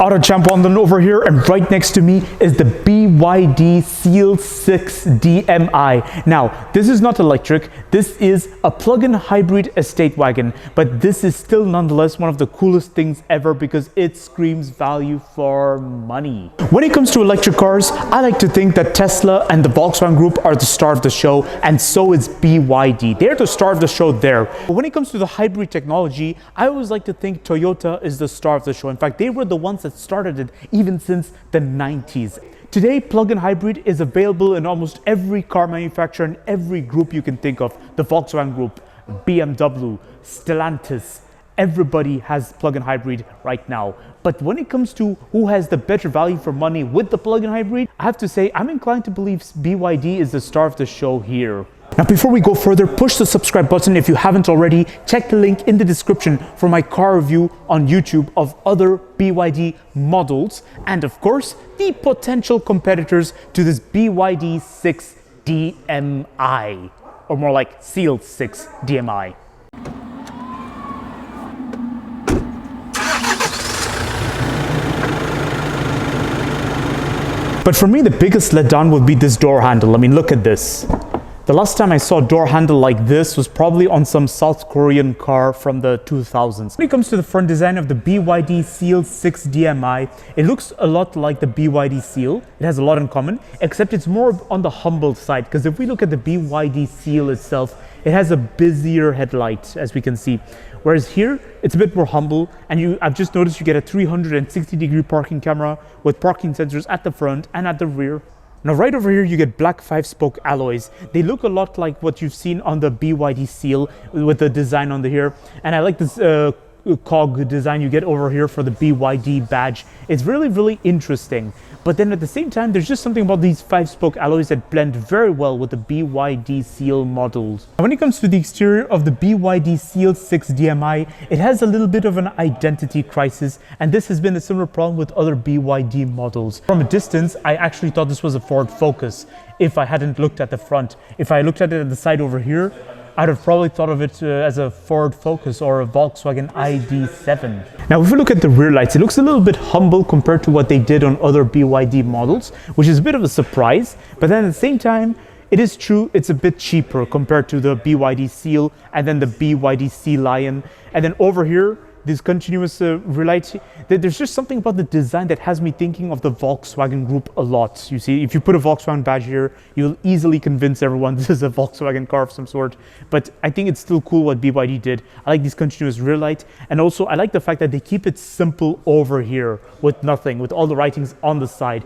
Auto Champ London over here, and right next to me is the BYD Seal 6 DMI. Now, this is not electric, this is a plug-in hybrid estate wagon, but this is still nonetheless one of the coolest things ever because it screams value for money. When it comes to electric cars, I like to think that Tesla and the Volkswagen Group are the star of the show, and so is BYD. They're the star of the show there. But when it comes to the hybrid technology, I always like to think Toyota is the star of the show. In fact, they were the ones that started it even since the 90s. Today, plug-in hybrid is available in almost every car manufacturer and every group you can think of. The Volkswagen Group, BMW, Stellantis, everybody has plug-in hybrid right now. But when it comes to who has the better value for money with the plug-in hybrid, I have to say I'm inclined to believe BYD is the star of the show here. Now, before we go further, push the subscribe button if you haven't already. Check the link in the description for my car review on YouTube of other BYD models and, of course, the potential competitors to this BYD 6 DMI, or more like Seal 6 DMI. But for me, the biggest letdown would be this door handle. I mean, look at this. The last time I saw a door handle like this was probably on some South Korean car from the 2000s. When it comes to the front design of the BYD Seal 6 DMI, it looks a lot like the BYD Seal. It has a lot in common, except it's more on the humble side, because if we look at the BYD Seal itself, it has a busier headlight, as we can see. Whereas here, it's a bit more humble, and I've just noticed you get a 360-degree parking camera with parking sensors at the front and at the rear. Now, right over here, you get black 5-spoke alloys. They look a lot like what you've seen on the BYD Seal with the design on the here. And I like this cog design you get over here for the BYD badge. It's really, really interesting. But then at the same time, there's just something about these 5-spoke alloys that blend very well with the BYD Seal models. Now, when it comes to the exterior of the BYD Seal 6 DMI, it has a little bit of an identity crisis, and this has been a similar problem with other BYD models. From a distance, I actually thought this was a Ford Focus if I hadn't looked at the front. If I looked at it at the side over here, I'd have probably thought of it as a Ford Focus or a Volkswagen ID.7. Now, if we look at the rear lights, it looks a little bit humble compared to what they did on other BYD models, which is a bit of a surprise. But then at the same time, it is true it's a bit cheaper compared to the BYD Seal and then the BYD Sea Lion. And then over here, this continuous rear lights, there's just something about the design that has me thinking of the Volkswagen Group a lot. You see, if you put a Volkswagen badge here, you'll easily convince everyone this is a Volkswagen car of some sort. But I think it's still cool what BYD did. I like these continuous rear lights, and also I like the fact that they keep it simple over here with nothing, with all the writings on the side.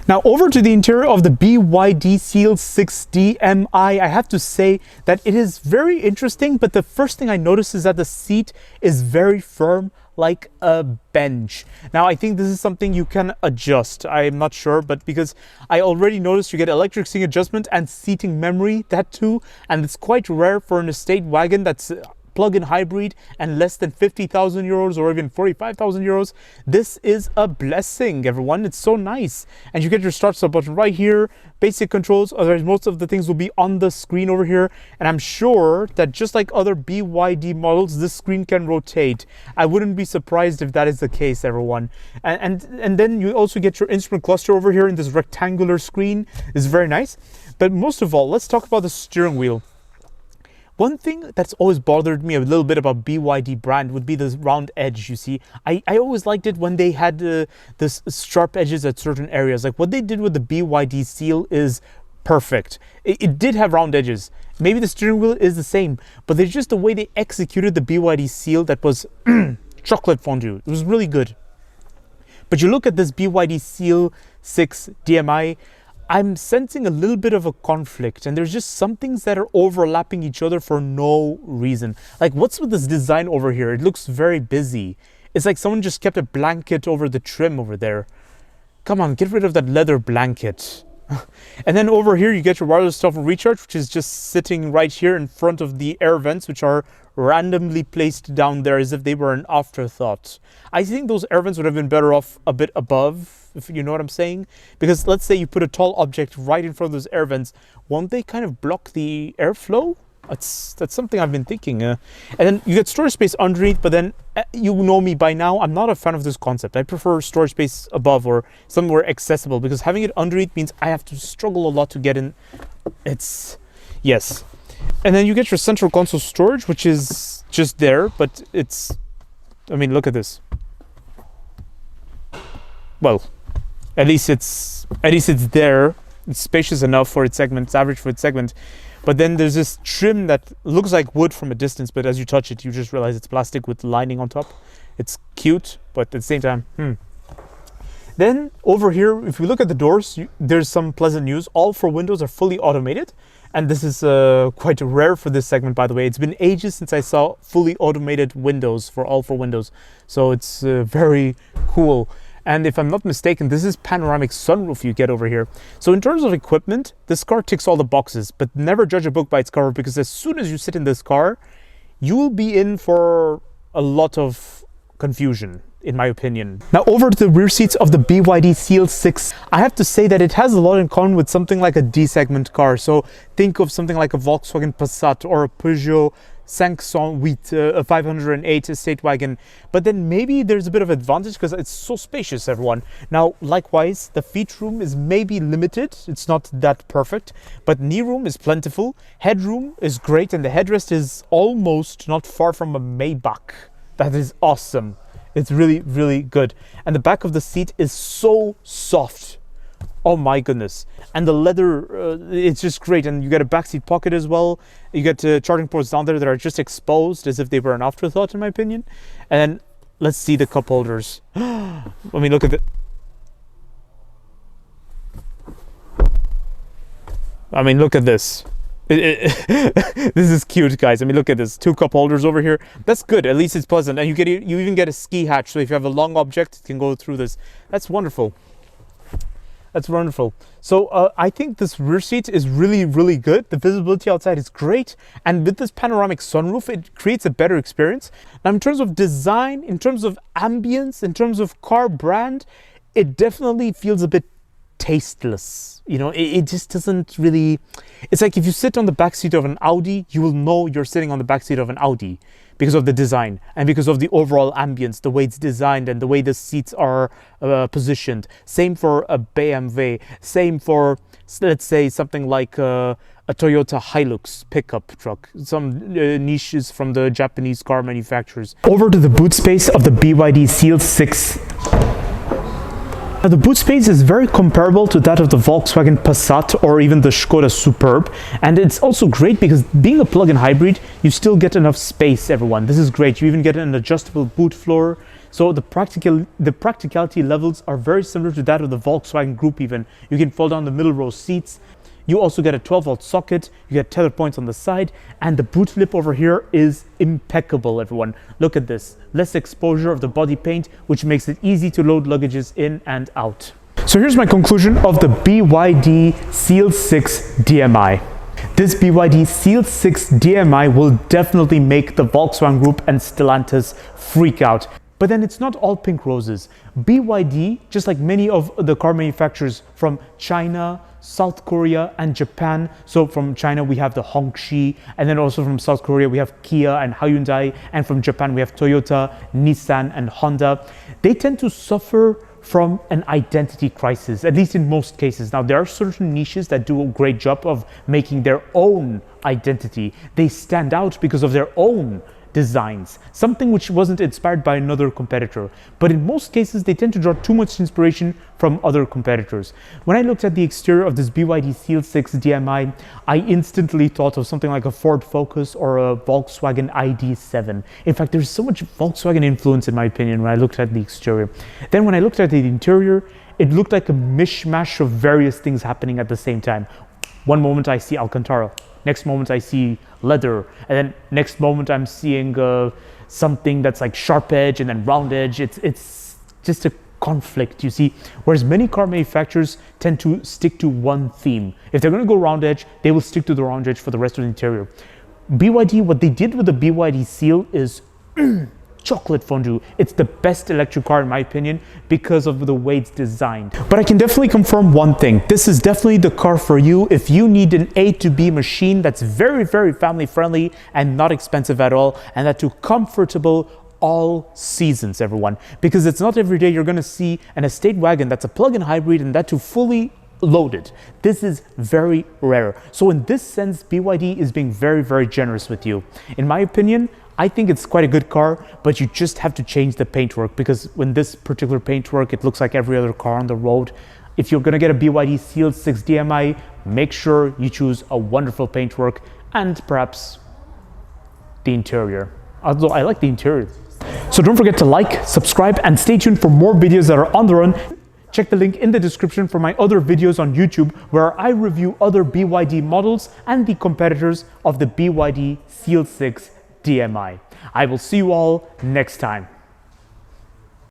Now, over to the interior of the BYD Seal 6 DMI, I have to say that it is very interesting, but the first thing I notice is that the seat is very firm, like a bench. Now, I think this is something you can adjust. I'm not sure, but because I already noticed you get electric seating adjustment and seating memory, that too, and it's quite rare for an estate wagon that's plug-in hybrid and less than 50,000 euros or even 45,000 euros. This is a blessing, everyone. It's so nice. And you get your start-stop button right here, basic controls. Otherwise, most of the things will be on the screen over here. And I'm sure that just like other BYD models, this screen can rotate. I wouldn't be surprised if that is the case, everyone. And then you also get your instrument cluster over here in this rectangular screen. It's very nice. But most of all, let's talk about the steering wheel. One thing that's always bothered me a little bit about BYD brand would be this round edge, you see. I always liked it when they had this sharp edges at certain areas. Like what they did with the BYD Seal is perfect. It did have round edges. Maybe the steering wheel is the same, but there's just the way they executed the BYD Seal that was chocolate fondue. It was really good. But you look at this BYD Seal 6 DMI, I'm sensing a little bit of a conflict, and there's just some things that are overlapping each other for no reason. Like, what's with this design over here? It looks very busy. It's like someone just kept a blanket over the trim over there. Come on, get rid of that leather blanket. And then over here, you get your wireless telephone recharge, which is just sitting right here in front of the air vents, which are randomly placed down there as if they were an afterthought. I think those air vents would have been better off a bit above, if you know what I'm saying. Because let's say you put a tall object right in front of those air vents, won't they kind of block the airflow? That's something I've been thinking. And then you get storage space underneath, but then you know me by now, I'm not a fan of this concept. I prefer storage space above or somewhere accessible, because having it underneath means I have to struggle a lot to get in. Yes. And then you get your central console storage, which is just there, but I mean, look at this. Well, at least it's there. It's spacious enough for its segment. It's average for its segment. But then there's this trim that looks like wood from a distance, but as you touch it, you just realize it's plastic with lining on top. It's cute, but at the same time, Then over here, if we look at the doors, there's some pleasant news. All 4 windows are fully automated. And this is quite rare for this segment, by the way. It's been ages since I saw fully automated windows for all 4 windows. So it's very cool. And if I'm not mistaken, this is panoramic sunroof you get over here. So in terms of equipment, this car ticks all the boxes, but never judge a book by its cover, because as soon as you sit in this car, you will be in for a lot of confusion, in my opinion. Now over to the rear seats of the BYD Seal 6. I have to say that it has a lot in common with something like a D-segment car. So think of something like a Volkswagen Passat or a Peugeot 508, a 508 estate wagon, but then maybe there's a bit of advantage because it's so spacious, everyone. Now, likewise, the feet room is maybe limited. It's not that perfect, but knee room is plentiful. Headroom is great, and the headrest is almost not far from a Maybach. That is awesome. It's really, really good. And the back of the seat is so soft. Oh my goodness. And the leather, it's just great. And you get a backseat pocket as well. You get charging ports down there that are just exposed as if they were an afterthought, in my opinion. And let's see the cup holders. I mean, look at it. I mean, look at this. This is cute, guys. I mean, look at this. 2 cup holders over here. That's good. At least it's pleasant. And you even get a ski hatch. So if you have a long object, it can go through this. That's wonderful. That's wonderful. So I think this rear seat is really, really good. The visibility outside is great. And with this panoramic sunroof, it creates a better experience. Now, in terms of design, in terms of ambience, in terms of car brand, it definitely feels a bit tasteless. You know, it just doesn't really... It's like if you sit on the backseat of an Audi, you will know you're sitting on the backseat of an Audi because of the design and because of the overall ambience, the way it's designed and the way the seats are positioned. Same for a BMW. Same for, let's say, something like a Toyota Hilux pickup truck. Some niches from the Japanese car manufacturers. Over to the boot space of the BYD Seal 6. Now, the boot space is very comparable to that of the Volkswagen Passat or even the Skoda Superb, and it's also great because being a plug-in hybrid, you still get enough space, everyone. This is great. You even get an adjustable boot floor. So the practicality levels are very similar to that of the Volkswagen Group even. You can fold down the middle row seats. You also get a 12-volt socket, you get tether points on the side, and the boot lip over here is impeccable, everyone. Look at this. Less exposure of the body paint, which makes it easy to load luggages in and out. So here's my conclusion of the BYD Seal 6 DMI. This BYD Seal 6 DMI will definitely make the Volkswagen Group and Stellantis freak out. But then it's not all pink roses. BYD, just like many of the car manufacturers from China, South Korea and Japan. So from China we have the Hongqi, and then also from South Korea we have Kia and Hyundai, and from Japan we have Toyota, Nissan and Honda. They tend to suffer from an identity crisis, at least in most cases. Now, there are certain niches that do a great job of making their own identity. They stand out because of their own designs, something which wasn't inspired by another competitor. But in most cases, they tend to draw too much inspiration from other competitors. When I looked at the exterior of this BYD Seal 6 DMI, I instantly thought of something like a Ford Focus or a Volkswagen ID.7. In fact, there's so much Volkswagen influence, in my opinion, when I looked at the exterior. Then when I looked at the interior, it looked like a mishmash of various things happening at the same time. One moment I see Alcantara, next moment I see leather, and then next moment I'm seeing something that's like sharp edge and then round edge. It's just a conflict, you see. Whereas many car manufacturers tend to stick to one theme. If they're going to go round edge, they will stick to the round edge for the rest of the interior. BYD, what they did with the BYD Seal is chocolate fondue. It's the best electric car in my opinion because of the way it's designed. But I can definitely confirm one thing. This is definitely the car for you if you need an A to B machine that's very, very family friendly and not expensive at all, and that too comfortable all seasons, everyone. Because it's not every day you're going to see an estate wagon that's a plug-in hybrid and that too fully loaded. This is very rare. So in this sense, BYD is being very, very generous with you. In my opinion, I think it's quite a good car, but you just have to change the paintwork, because when this particular paintwork, it looks like every other car on the road. If you're gonna get a BYD Seal 6 DMI, make sure you choose a wonderful paintwork and perhaps the interior. Although I like the interior. So don't forget to like, subscribe, and stay tuned for more videos that are on the run. Check the link in the description for my other videos on YouTube where I review other BYD models and the competitors of the BYD Seal 6 DMI. I will see you all next time.